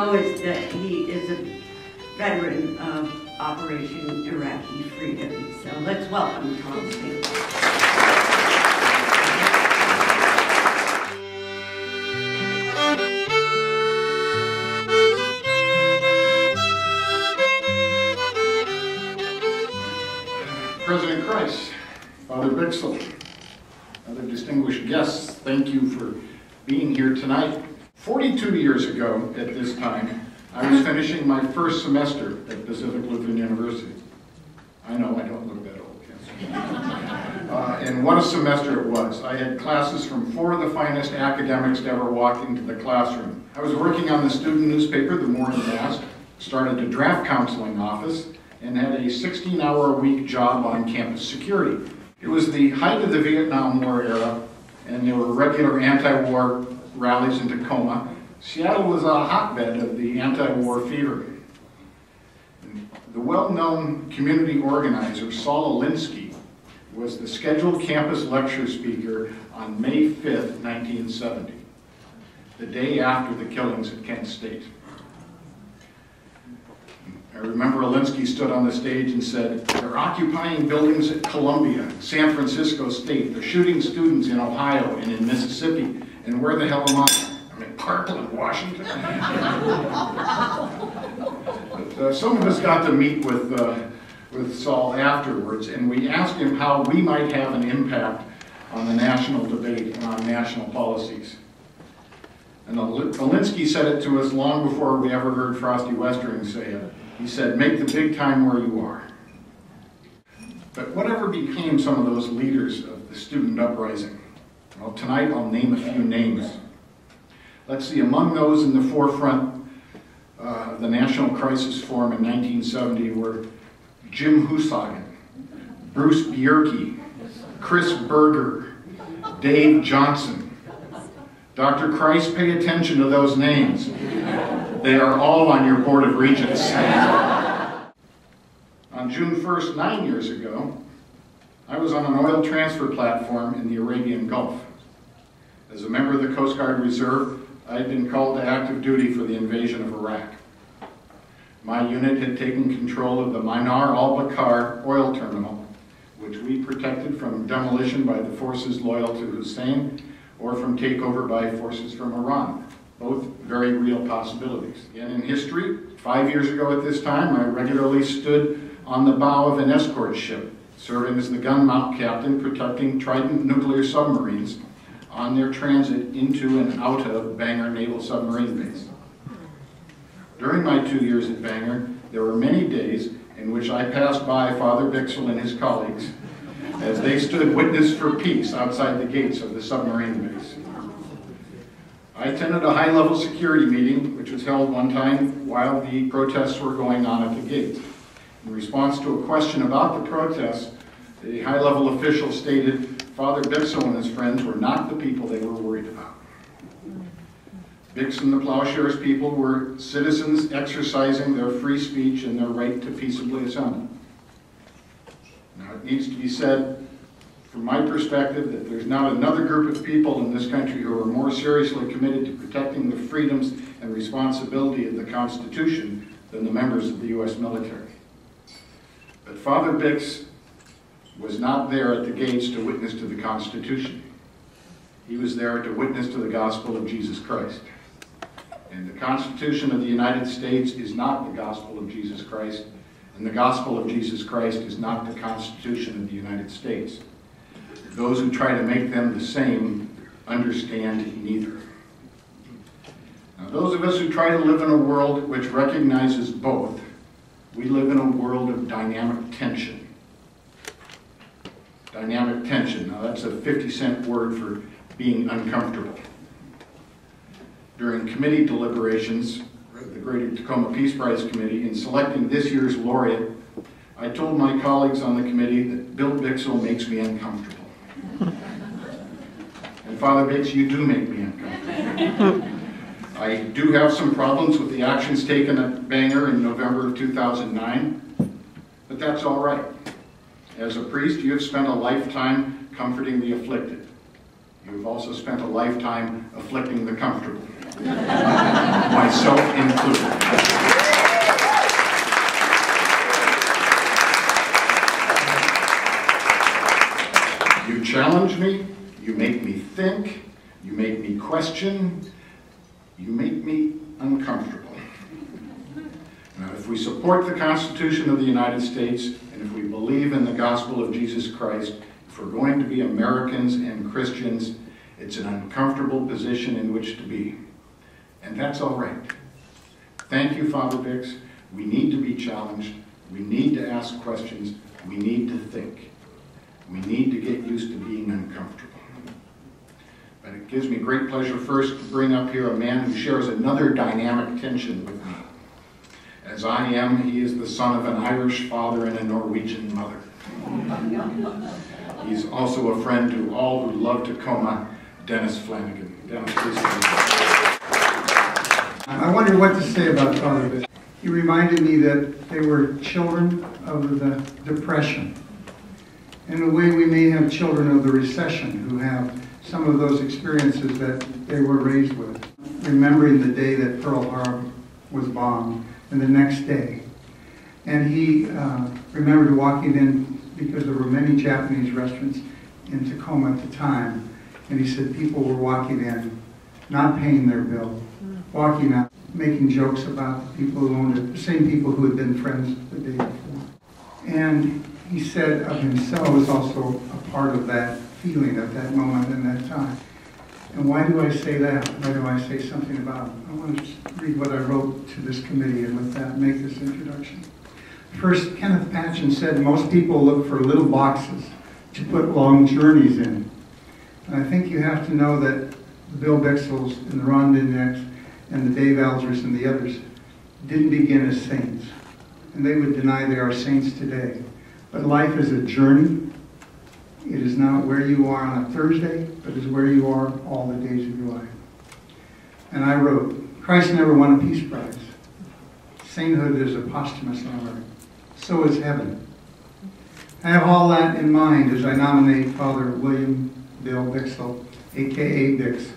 know is that he is a veteran of Operation Iraqi Freedom. So let's welcome Tom Singh. President Christ, Father Bichsel, other distinguished guests, thank you for being here tonight. 42 years ago at this time, I was finishing my first semester at Pacific Lutheran University. I know I don't look that old, yes. And what a semester it was. I had classes from 4 of the finest academics to ever walk into the classroom. I was working on the student newspaper, the Morning Mass, started a draft counseling office, and had a 16-hour-a-week job on campus security. It was the height of the Vietnam War era, and there were regular anti-war rallies in Tacoma. Seattle was a hotbed of the anti-war fever. The well-known community organizer, Saul Alinsky, was the scheduled campus lecture speaker on May 5th, 1970, the day after the killings at Kent State. I remember Alinsky stood on the stage and said, "They're occupying buildings at Columbia, San Francisco State. They're shooting students in Ohio and in Mississippi. And where the hell am I? I'm in Parkland, Washington." But, some of us got to meet with Saul afterwards, and we asked him how we might have an impact on the national debate and on national policies. And Alinsky said it to us long before we ever heard Frosty Westering say it. He said, "Make the big time where you are." But whatever became some of those leaders of the student uprising? Well, tonight I'll name a few names. Let's see, among those in the forefront of the National Crisis Forum in 1970 were Jim Hussagen, Bruce Bjerke, Chris Berger, Dave Johnson. Dr. Christ, pay attention to those names. They are all on your Board of Regents. On June 1st, 9 years ago, I was on an oil transfer platform in the Arabian Gulf. As a member of the Coast Guard Reserve, I had been called to active duty for the invasion of Iraq. My unit had taken control of the Minar al-Bakr oil terminal, which we protected from demolition by the forces loyal to Hussein or from takeover by forces from Iran. Both very real possibilities. And in history, 5 years ago at this time, I regularly stood on the bow of an escort ship, serving as the gun mount captain protecting Trident nuclear submarines on their transit into and out of Bangor Naval Submarine Base. During my 2 years at Bangor, there were many days in which I passed by Father Bichsel and his colleagues as they stood witness for peace outside the gates of the submarine base. I attended a high-level security meeting, which was held one time while the protests were going on at the gate. In response to a question about the protests, the high-level official stated Father Bichsel and his friends were not the people they were worried about. Bix and the Plowshares people were citizens exercising their free speech and their right to peaceably assemble. Now, it needs to be said, from my perspective, that there's not another group of people in this country who are more seriously committed to protecting the freedoms and responsibility of the Constitution than the members of the U.S. military. But Father Bix was not there at the gates to witness to the Constitution. He was there to witness to the gospel of Jesus Christ. And the Constitution of the United States is not the gospel of Jesus Christ, and the gospel of Jesus Christ is not the Constitution of the United States. Those who try to make them the same understand neither. Now, those of us who try to live in a world which recognizes both, we live in a world of dynamic tension. Dynamic tension. Now, that's a 50-cent word for being uncomfortable. During committee deliberations, the Greater Tacoma Peace Prize Committee, in selecting this year's laureate, I told my colleagues on the committee that Bill Bichsel makes me uncomfortable. And Father Bix, you do make me uncomfortable. I do have some problems with the actions taken at Bangor in November of 2009, but that's all right. As a priest, you have spent a lifetime comforting the afflicted. You have also spent a lifetime afflicting the comfortable. myself included. You challenge me, you make me think, you make me question, you make me uncomfortable. Now, if we support the Constitution of the United States, and if we believe in the gospel of Jesus Christ, if we're going to be Americans and Christians, it's an uncomfortable position in which to be. And that's all right. Thank you, Father Bix. We need to be challenged. We need to ask questions. We need to think. We need to get used to being uncomfortable. But it gives me great pleasure first to bring up here a man who shares another dynamic tension with me. As I am, he is the son of an Irish father and a Norwegian mother. He's also a friend to all who love Tacoma, Dennis Flanagan. Dennis, please come. I wonder what to say about Father Bix. He reminded me that they were children of the Depression. In a way, we may have children of the recession who have some of those experiences that they were raised with. Remembering the day that Pearl Harbor was bombed, and the next day. And he remembered walking in, because there were many Japanese restaurants in Tacoma at the time, and he said people were walking in, not paying their bill, walking out, making jokes about the people who owned it, the same people who had been friends the day before. And he said of himself was also a part of that feeling at that moment and that time. And why do I say that? Why do I say something about it? I want to read what I wrote to this committee and with that make this introduction. First, Kenneth Patchen said most people look for little boxes to put long journeys in. And I think you have to know that the Bill Bichsels and the Ron Dindex and the Dave Algers and the others didn't begin as saints. And they would deny they are saints today. But life is a journey. It is not where you are on a Thursday, but is where you are all the days of your life. And I wrote, Christ never won a Peace Prize. Sainthood is a posthumous honor. So is heaven. I have all that in mind as I nominate Father William Bill Bichsel, a.k.a. Bix,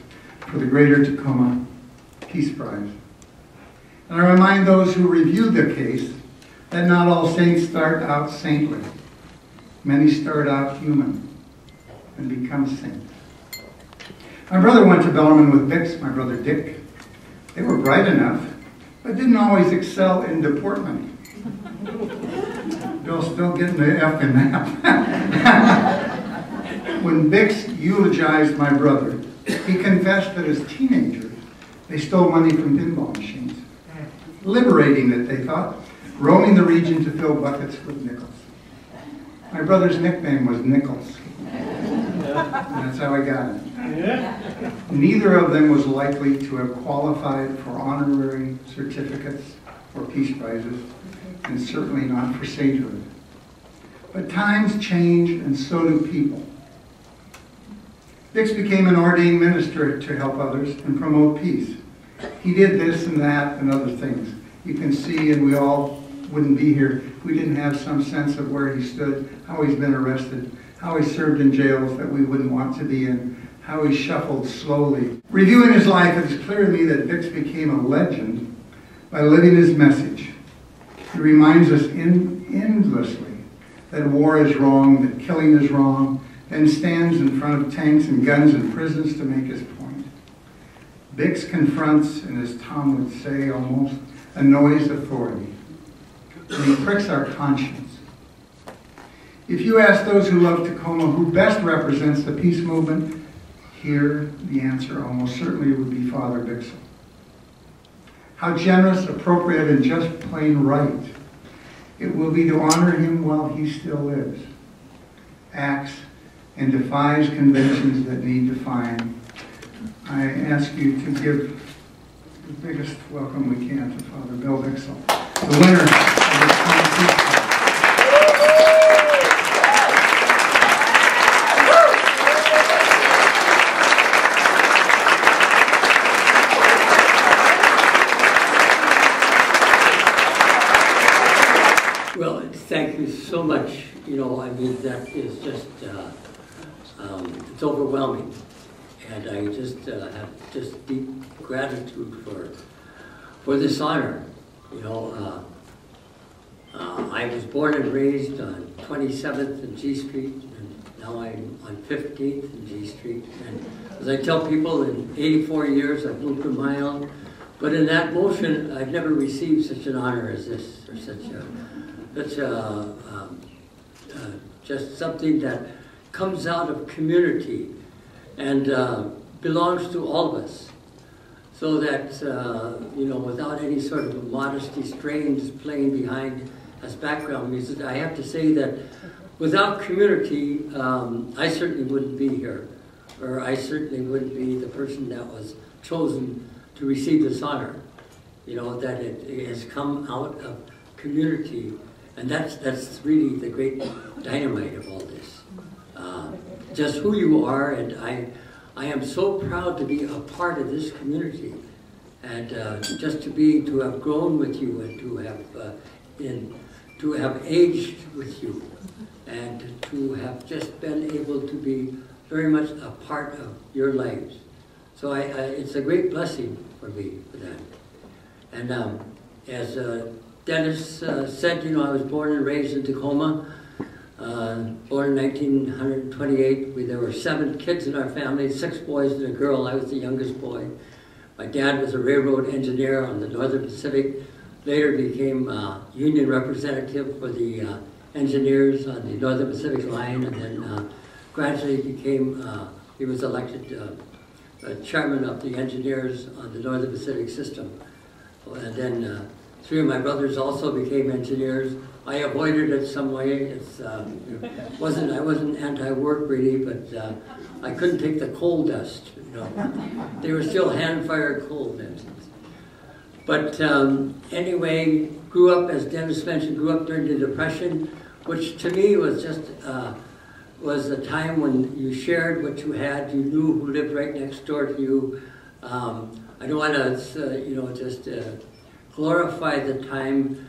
for the Greater Tacoma Peace Prize. And I remind those who review the case that not all saints start out saintly. Many start out human and become saints. My brother went to Bellarmine with Bix, my brother Dick. They were bright enough, but didn't always excel in deportment. Bill's still getting the F in that. When Bix eulogized my brother, he confessed that as teenagers, they stole money from pinball machines. Liberating it, they thought, roaming the region to fill buckets with nickels. My brother's nickname was Nichols. And that's how I got it. Neither of them was likely to have qualified for honorary certificates or peace prizes, and certainly not for sainthood. But times change, and so do people. Bix became an ordained minister to help others and promote peace. He did this and that and other things. You can see, and we all wouldn't be here if we didn't have some sense of where he stood, how he's been arrested, how he served in jails that we wouldn't want to be in, how he shuffled slowly. Reviewing his life, it is clear to me that Bix became a legend by living his message. He reminds us endlessly that war is wrong, that killing is wrong, then stands in front of tanks and guns and prisons to make his point. Bix confronts, and as Tom would say, almost annoys authority. And he pricks our conscience. If you ask those who love Tacoma who best represents the peace movement, here the answer almost certainly would be Father Bichsel. How generous, appropriate, and just plain right it will be to honor him while he still lives, acts, and defies conventions that need defying. I ask you to give the biggest welcome we can to Father Bill Bichsel, the winner of this competition. Well, thank you so much. You know, I mean, that is just, it's overwhelming. and I just have just deep gratitude for this honor. You know, I was born and raised on 27th and G Street, and now I'm on 15th and G Street. And as I tell people, in 84 years I've moved a mile, but in that motion I've never received such an honor as this, or just something that comes out of community and belongs to all of us. So that, you know, without any sort of modesty strains playing behind as background music, I have to say that without community, I certainly wouldn't be here, or I certainly wouldn't be the person that was chosen to receive this honor. You know, that it has come out of community, and that's really the great dynamite of all this. Just who you are, and I am so proud to be a part of this community, and just to have grown with you, and to have aged with you, and to have just been able to be very much a part of your lives. So it's a great blessing for me for that. And as Dennis said, you know, I was born and raised in Tacoma. Born in 1928, there were 7 kids in our family, 6 boys and a girl. I was the youngest boy. My dad was a railroad engineer on the Northern Pacific, later became union representative for the engineers on the Northern Pacific line, and then gradually became, he was elected chairman of the engineers on the Northern Pacific system. And then 3 of my brothers also became engineers. I avoided it some way. I wasn't anti-work really, but I couldn't take the coal dust. You know, they were still hand-fired coal engines. But anyway, grew up, as Dennis mentioned, grew up during the Depression, which to me was just was a time when you shared what you had. You knew who lived right next door to you. I don't want to, you know, just glorify the time.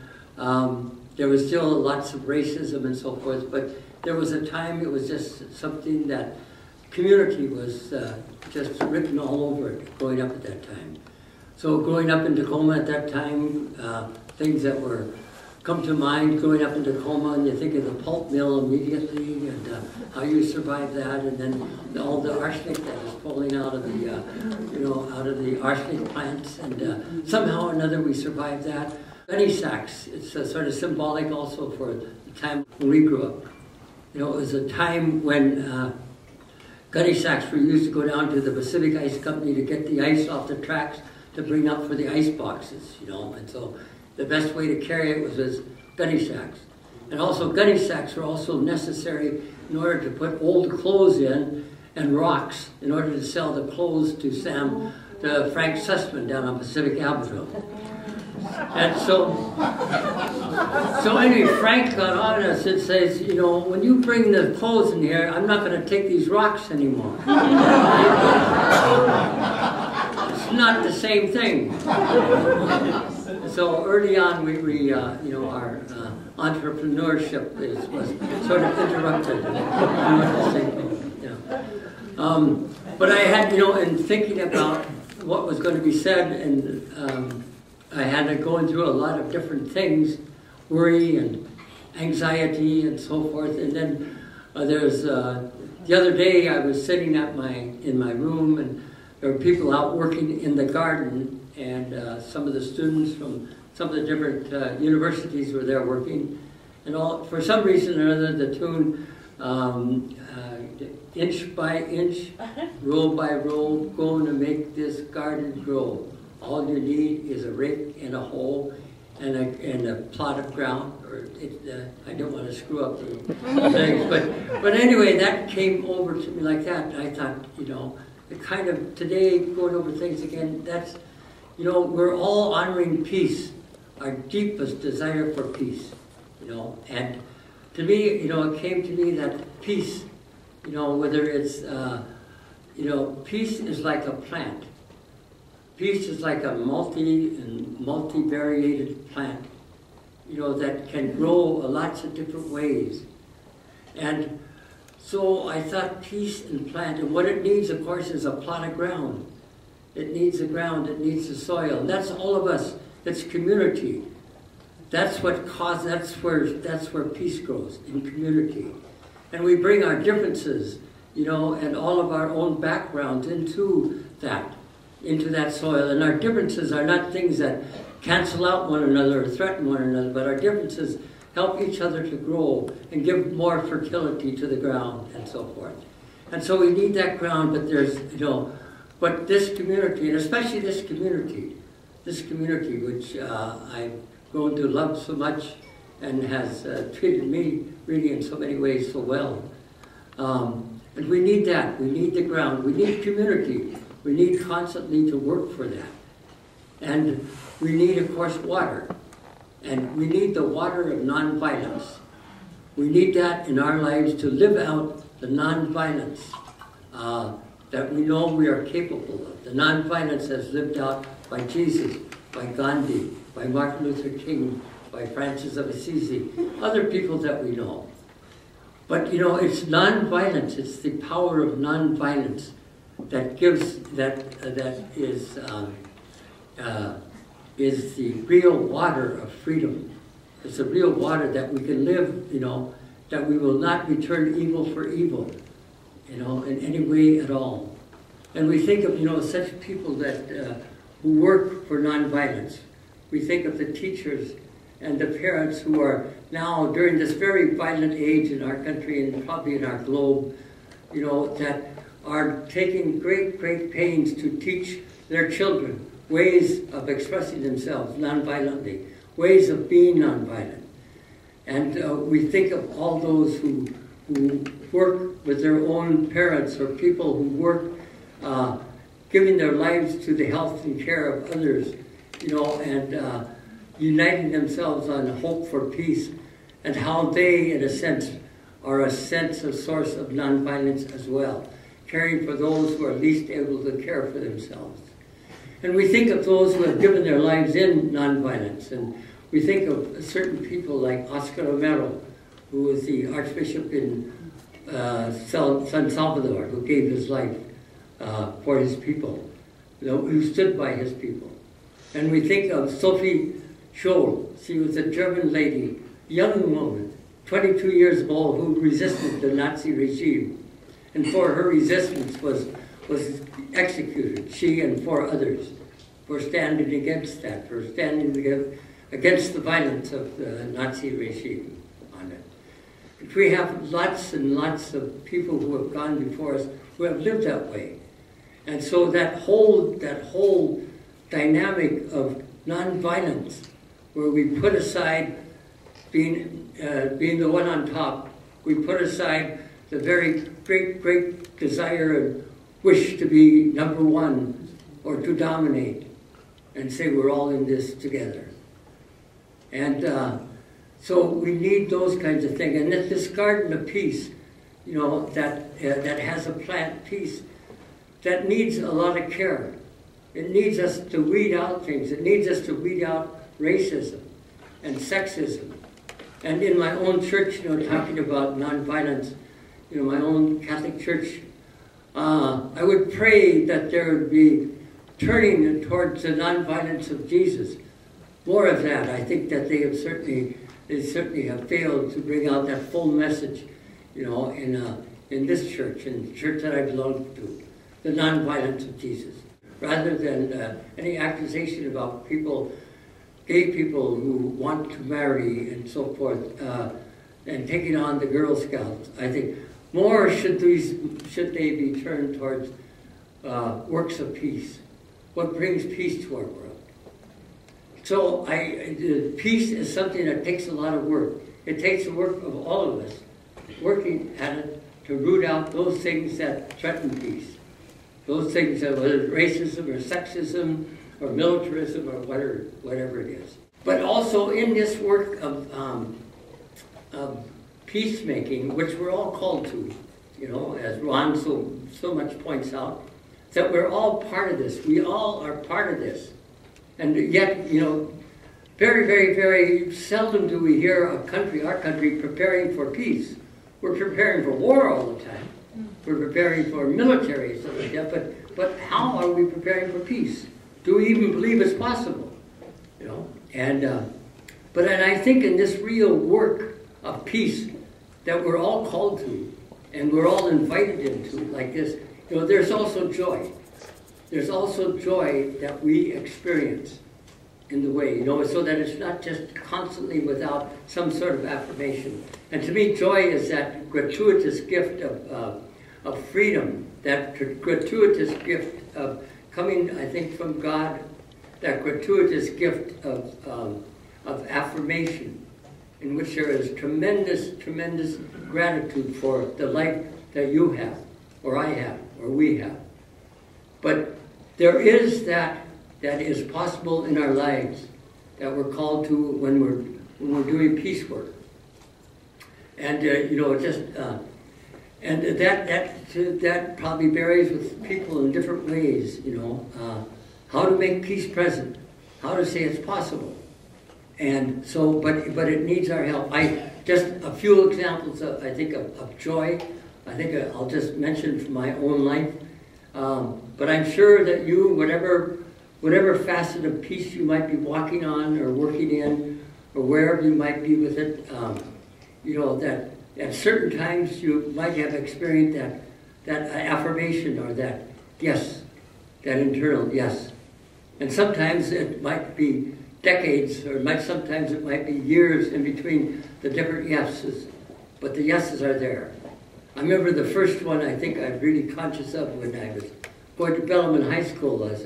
There was still lots of racism and so forth, but there was a time it was just something that community was just written all over it growing up at that time. So growing up in Tacoma at that time, things that were come to mind growing up in Tacoma, and you think of the pulp mill immediately, and how you survived that, and then all the arsenic that was falling out of the, you know, out of the arsenic plants, and somehow or another we survived that. Gunny sacks, it's sort of symbolic also for the time when we grew up. You know, it was a time when gunny sacks were used to go down to the Pacific Ice Company to get the ice off the tracks to bring up for the ice boxes, you know, and so the best way to carry it was as gunny sacks. And also gunny sacks were also necessary in order to put old clothes in and rocks in order to sell the clothes to Frank Sussman down on Pacific Avenue. And so anyway, Frank got on us and says, you know, when you bring the clothes in here, I'm not going to take these rocks anymore. It's not the same thing. So early on, we you know, our entrepreneurship was sort of interrupted. But I had, you know, in thinking about what was going to be said, and I had to go through a lot of different things, worry and anxiety and so forth. And then there's the other day I was sitting in my room, and there were people out working in the garden, and some of the students from some of the different universities were there working, and for some reason or other the tune inch by inch, row by row, going to make this garden grow. All you need is a rake and a hoe and a plot of ground. Or I don't want to screw up the things, but anyway, that came over to me like that. And I thought, you know, the kind of today going over things again. That's, you know, we're all honoring peace, our deepest desire for peace, you know. And to me, you know, it came to me that peace, you know, whether it's, you know, peace is like a plant. Peace is like a multivariated plant, you know, that can grow lots of different ways. And So I thought peace and plant, and what it needs, of course, is a plot of ground. It needs the ground, it needs the soil. And that's all of us. It's community. That's what causes, that's where peace grows, in community. And we bring our differences, you know, and all of our own backgrounds into that soil. And our differences are not things that cancel out one another or threaten one another, but our differences help each other to grow and give more fertility to the ground and so forth. And so we need that ground, but there's, you know, but this community, and especially this community which I've grown to love so much and has treated me really in so many ways so well. And we need that. We need the ground. We need community. We need constantly to work for that. And we need, of course, water. And we need the water of nonviolence. We need that in our lives to live out the nonviolence that we know we are capable of. The nonviolence as lived out by Jesus, by Gandhi, by Martin Luther King, by Francis of Assisi, other people that we know. But you know, it's nonviolence, it's the power of nonviolence that gives, that is the real water of freedom. It's the real water that we can live, you know, that we will not return evil for evil, you know, in any way at all. And we think of, you know, such people that who work for nonviolence. We think of the teachers and the parents who are now, during this very violent age in our country and probably in our globe, you know, that are taking great, great pains to teach their children ways of expressing themselves nonviolently, ways of being nonviolent. And we think of all those who work with their own parents or people who work giving their lives to the health and care of others, you know, and uniting themselves on hope for peace, and how they, in a sense, are a source of nonviolence as well, caring for those who are least able to care for themselves. And we think of those who have given their lives in nonviolence, and we think of certain people like Oscar Romero, who was the Archbishop in San Salvador, who gave his life for his people, you know, who stood by his people. And we think of Sophie Scholl. She was a German lady, young woman, 22 years old, who resisted the Nazi regime. And for her resistance was executed, she and 4 others, for standing against that, for standing against the violence of the Nazi regime on it. We have lots and lots of people who have gone before us who have lived that way. And so that whole dynamic of nonviolence, where we put aside being the one on top, we put aside the very great, great desire and wish to be number one or to dominate, and say we're all in this together. And so we need those kinds of things. And this garden of peace, you know, that has a plant peace, that needs a lot of care. It needs us to weed out things. It needs us to weed out racism and sexism. And in my own church, you know, talking about nonviolence, you know, my own Catholic church, I would pray that there would be turning towards the nonviolence of Jesus. More of that. I think that they certainly have failed to bring out that full message, you know, in this church, in the church that I belong to, the nonviolence of Jesus, rather than any accusation about people, gay people who want to marry and so forth, and taking on the Girl Scouts. I think more should they be turned towards works of peace. What brings peace to our world? So peace is something that takes a lot of work. It takes the work of all of us, working at it to root out those things that threaten peace. Those things that, whether it's racism or sexism or militarism or whatever it is. But also in this work of peacemaking, which we're all called to, you know, as Ron so much points out, that we're all part of this. We all are part of this. And yet, you know, very, very, very seldom do we hear our country preparing for peace, we're preparing for war all the time. We're preparing for military, stuff like that, but how are we preparing for peace? Do we even believe it's possible? You know, and I think in this real work of peace that we're all called to, and we're all invited into, like this, you know, there's also joy. There's also joy that we experience in the way, you know, so that it's not just constantly without some sort of affirmation. And to me, joy is that gratuitous gift of freedom, that gratuitous gift of coming, I think, from God, that gratuitous gift of affirmation, in which there is tremendous, tremendous gratitude for the life that you have, or I have, or we have. But there is that is possible in our lives that we're called to when we're doing peace work. And you know, just and that probably varies with people in different ways. You know, how to make peace present, how to say it's possible, and so. But it needs our help. Just a few examples of, I think, of joy. I think I'll just mention from my own life. But I'm sure that you, whatever facet of peace you might be walking on or working in, or wherever you might be with it, you know, that at certain times you might have experienced that affirmation or that yes, that internal yes. And sometimes it might be decades, or sometimes it might be years in between the different yeses, but the yeses are there. I remember the first one I think I'm really conscious of when I was going to Bellman High School as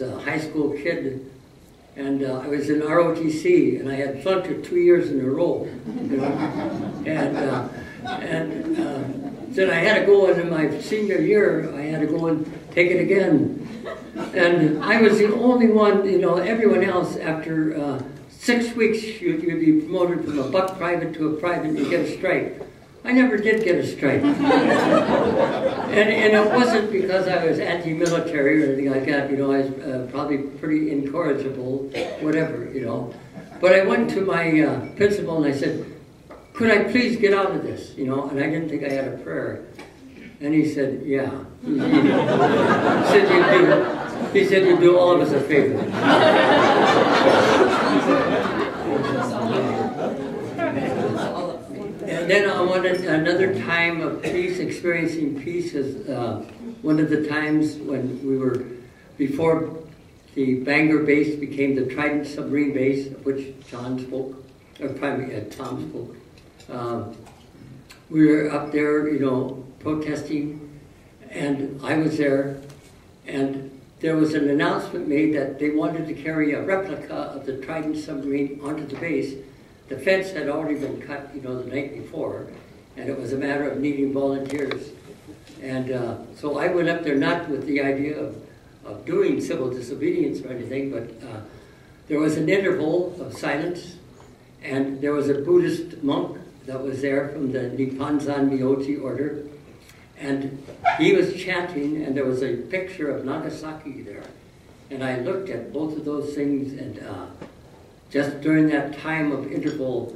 a high school kid, and I was in ROTC, and I had flunked it 2 years in a row, you know? and then I had to go in my senior year, I had to go and take it again. And I was the only one, you know, everyone else after 6 weeks you'd be promoted from a buck private to a private and you get a stripe. I never did get a stripe. and it wasn't because I was anti-military or anything like that, you know, I was probably pretty incorrigible, whatever, you know. But I went to my principal and I said, could I please get out of this, you know, and I didn't think I had a prayer. And he said, yeah. He said, you'd do all of us a favor. And then I wanted another time of peace, experiencing peace is one of the times when we were, before the Bangor base became the Trident submarine base, of which John spoke, or primarily Tom spoke. We were up there, you know, protesting, and I was there, and there was an announcement made that they wanted to carry a replica of the Trident submarine onto the base. The fence had already been cut, you know, the night before, and it was a matter of needing volunteers. And so I went up there not with the idea of doing civil disobedience or anything, but there was an interval of silence, and there was a Buddhist monk that was there from the Nipponzan Myoji order, and he was chanting, and there was a picture of Nagasaki there. And I looked at both of those things, and just during that time of interval,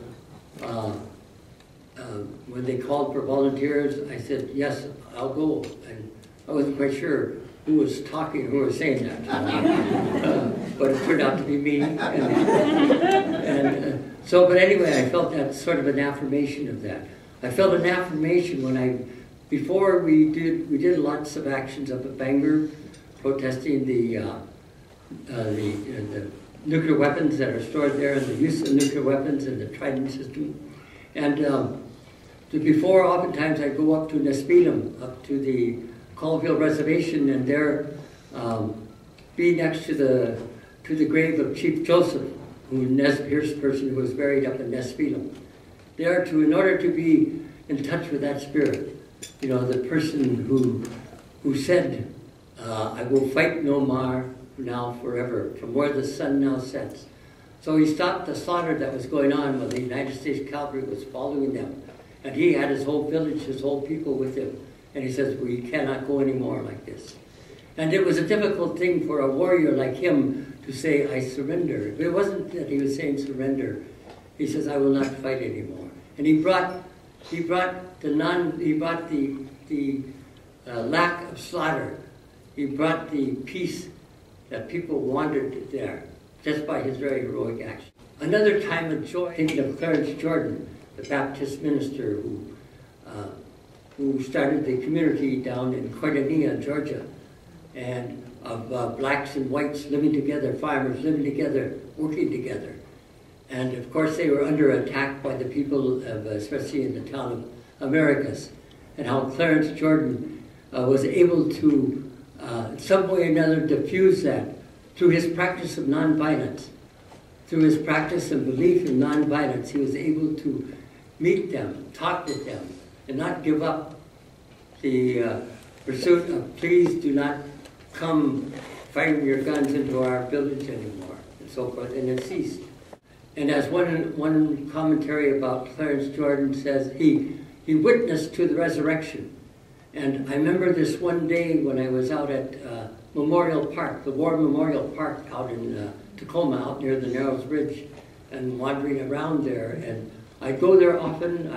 when they called for volunteers, I said, yes, I'll go. And I wasn't quite sure who was talking, who was saying that. But it turned out to be me. But anyway, I felt that sort of an affirmation of that. I felt an affirmation when before we did lots of actions up at Bangor, protesting the nuclear weapons that are stored there and the use of nuclear weapons and the Trident system. And before, oftentimes I'd go up to Nespelem, up to the Colville Reservation, and there be next to the grave of Chief Joseph, here's the person who was buried up in Nespelem. There, in order to be in touch with that spirit, you know, the person who said, I will fight no more now forever, from where the sun now sets. So he stopped the slaughter that was going on when the United States Cavalry was following them. And he had his whole village, his whole people with him. And he says, we cannot go anymore like this. And it was a difficult thing for a warrior like him to say, I surrender. But it wasn't that he was saying surrender. He says, I will not fight anymore. And he brought He brought the lack of slaughter. He brought the peace that people wanted there, just by his very heroic action. Another time of joy, thinking of Clarence Jordan, the Baptist minister who started the community down in Cordelia, Georgia, and of blacks and whites living together, farmers living together, working together. And of course they were under attack by the people, especially in the town of Americus, and how Clarence Jordan was able to, in some way or another, diffuse that through his practice of nonviolence. Through his practice and belief in nonviolence, he was able to meet them, talk with them, and not give up the pursuit of please do not come firing your guns into our village anymore, and so forth, and it ceased. And as one commentary about Clarence Jordan says, he witnessed to the resurrection. And I remember this one day when I was out at Memorial Park, the War Memorial Park out in Tacoma, out near the Narrows Ridge, and wandering around there. And I go there often.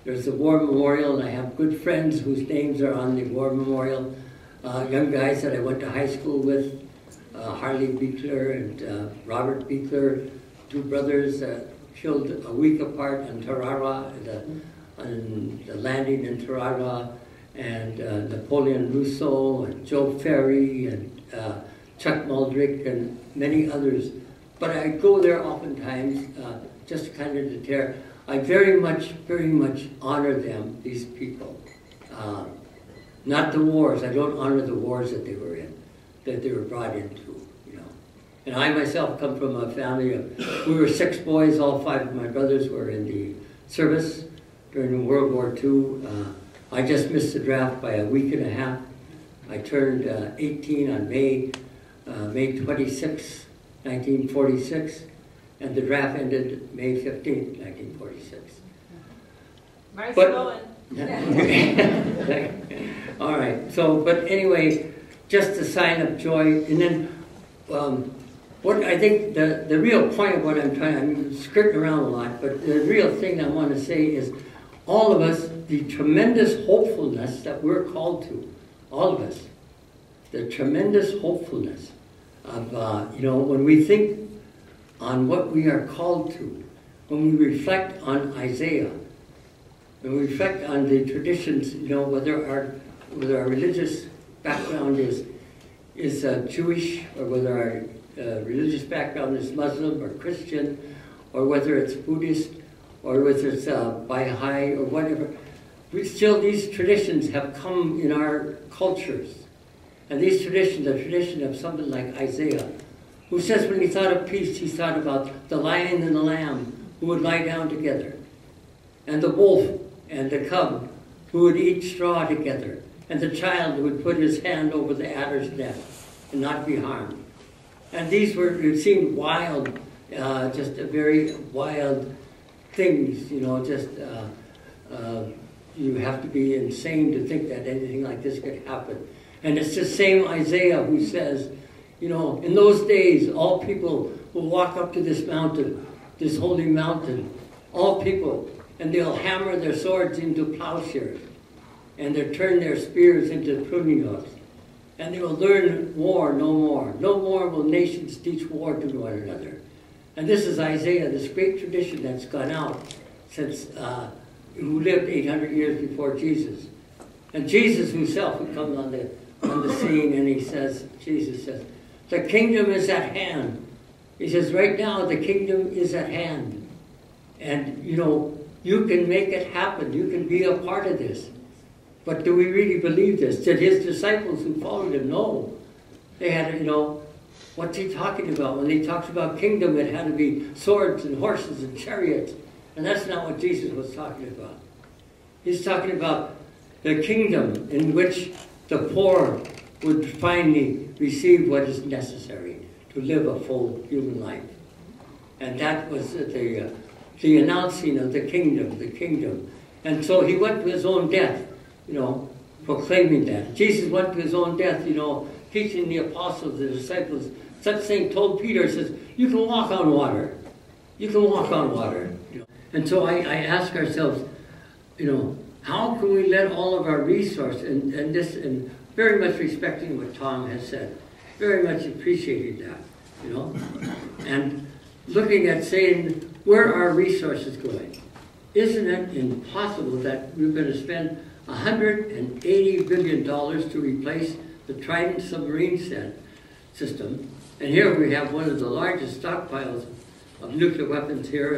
There's the War Memorial, and I have good friends whose names are on the War Memorial. Young guys that I went to high school with, Harley Bichsel and Robert Bichsel, two brothers killed a week apart in Tarara, on the landing in Tarara, and Napoleon Rousseau, and Joe Ferry, and Chuck Muldrick, and many others. But I go there oftentimes just kind of to tear. I very much honor them, these people. Not the wars. I don't honor the wars that they were in, that they were brought into, you know. And I myself come from a family of, we were 6 boys. All 5 of my brothers were in the service during World War II. I just missed the draft by a week and a half. I turned 18 on May 26, 1946, and the draft ended May 15, 1946. All right, so, but anyway, just a sign of joy. And then what I think the real point of what I'm skirting around a lot, but the real thing I want to say is all of us, the tremendous hopefulness that we're called to, all of us, the tremendous hopefulness of, when we think on what we are called to, when we reflect on Isaiah, when we reflect on the traditions, whether our religious background is Jewish, or whether our religious background is Muslim or Christian, or whether it's Buddhist, or whether it's Baha'i or whatever, these traditions have come in our cultures. And these traditions, the tradition of something like Isaiah, who says when he thought of peace, he thought about the lion and the lamb who would lie down together, and the wolf and the cub who would eat straw together, and the child who would put his hand over the adder's neck and not be harmed. And these it seemed wild, just a very wild things, you have to be insane to think that anything like this could happen. And it's the same Isaiah who says, in those days, all people will walk up to this mountain, this holy mountain, all people, and they'll hammer their swords into plowshares, and they'll turn their spears into pruning hooks, and they will learn war no more. No more will nations teach war to one another. And this is Isaiah, this great tradition that's gone out since, who lived 800 years before Jesus. And Jesus himself would come on the scene, and Jesus says, the kingdom is at hand. He says, right now, the kingdom is at hand. And, you can make it happen. You can be a part of this. But do we really believe this? Did his disciples who followed him know? They had, what's he talking about? When he talks about kingdom, it had to be swords and horses and chariots. And that's not what Jesus was talking about. He's talking about the kingdom in which the poor would finally receive what is necessary to live a full human life. And that was the announcing of the kingdom. And so he went to his own death, proclaiming that. Jesus went to his own death, teaching the apostles, the disciples. Such thing told Peter, says, you can walk on water. You can walk on water. And so I ask ourselves, you know, how can we let all of our resources, and very much respecting what Tom has said, very much appreciating that, you know, and looking at saying, where are resources going? Isn't it impossible that we're going to spend $180 billion to replace the Trident submarine system? And here we have one of the largest stockpiles of nuclear weapons here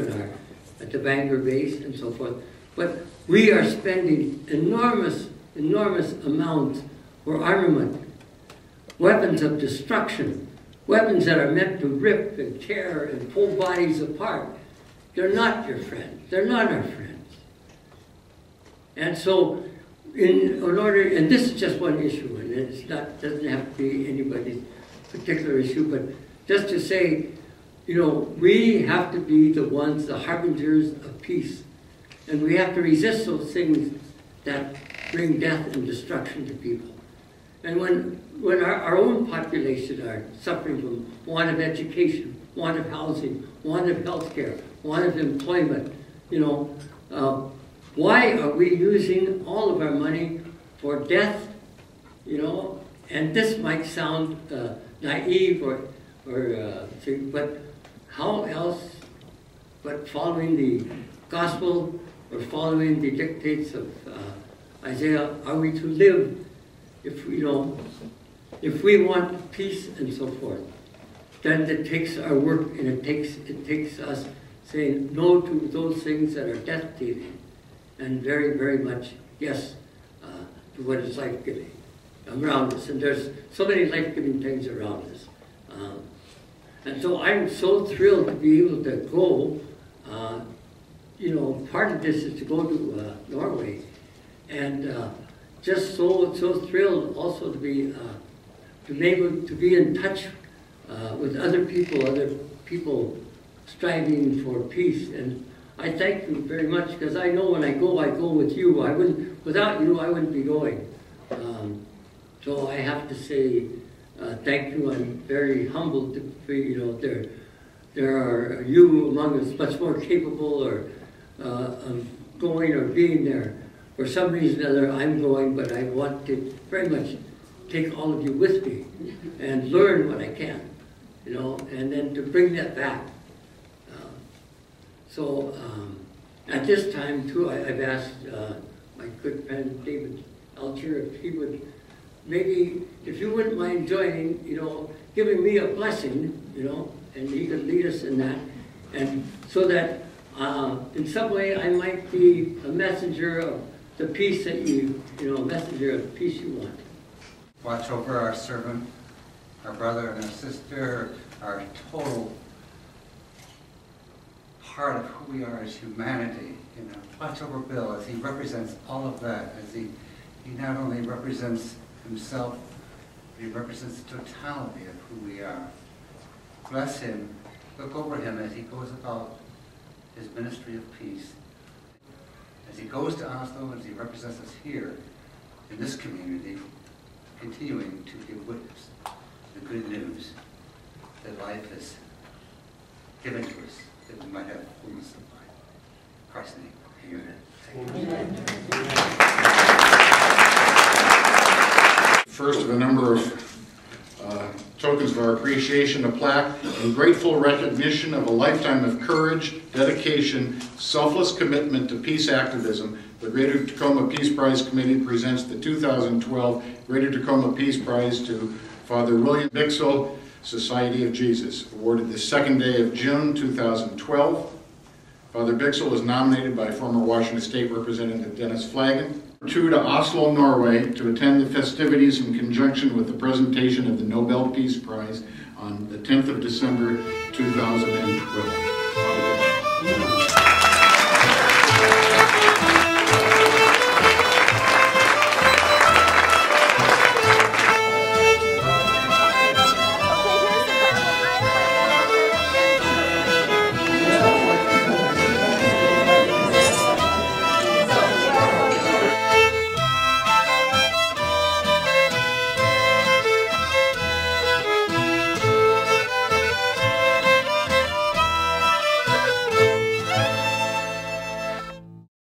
at the Banquet base and so forth. But we are spending enormous amounts for armament, weapons of destruction, weapons that are meant to rip and tear and pull bodies apart. They're not your friends. They're not our friends. And so, in order, and this is just one issue, and it's not, doesn't have to be anybody's particular issue, but just to say, you know, we have to be the ones, the harbingers of peace. And we have to resist those things that bring death and destruction to people. And when our own population are suffering from want of education, want of housing, want of health care, want of employment, you know, why are we using all of our money for death, you know? And this might sound naive but how else but following the gospel or following the dictates of Isaiah are we to live if we want peace and so forth? Then it takes our work, and it takes us saying no to those things that are death-dealing, and very, very much yes to what is life-giving around us. And there's so many life-giving things around us. And so I'm so thrilled to be able to go. You know, part of this is to go to Norway, and just so thrilled also to be able to be in touch with other people striving for peace. And I thank you very much, because I know when I go with you. Without you, I wouldn't be going. So I have to say thank you. I'm very humbled to be, you know, there are you among us much more capable of going or being there. For some reason or other, I'm going, but I want to very much take all of you with me and learn what I can, you know, and then to bring that back. So at this time, too, I've asked my good friend David Alcher if he would, maybe, if you wouldn't mind joining, you know, giving me a blessing, you know, and he could lead us in that, and so that in some way I might be a messenger of the peace that you know, messenger of the peace you want. Watch over our servant, our brother and our sister, our total part of who we are as humanity. You know, watch over Bill as he represents all of that, as he not only represents himself, but he represents the totality of who we are. Bless him, look over him as he goes about his ministry of peace. As he goes to Oslo, as he represents us here in this community, continuing to give witness the good news that life is given to us, that we might have fullness of life. In Christ's name, amen. First of a number of tokens of our appreciation, a plaque in grateful recognition of a lifetime of courage, dedication, selfless commitment to peace activism. The Greater Tacoma Peace Prize Committee presents the 2012 Greater Tacoma Peace Prize to Father William Bichsel, Society of Jesus, awarded the second day of June 2012. Father Bichsel was nominated by former Washington State Representative Dennis Flagen. 2 to Oslo, Norway, to attend the festivities in conjunction with the presentation of the Nobel Peace Prize on the 10th of December 2012.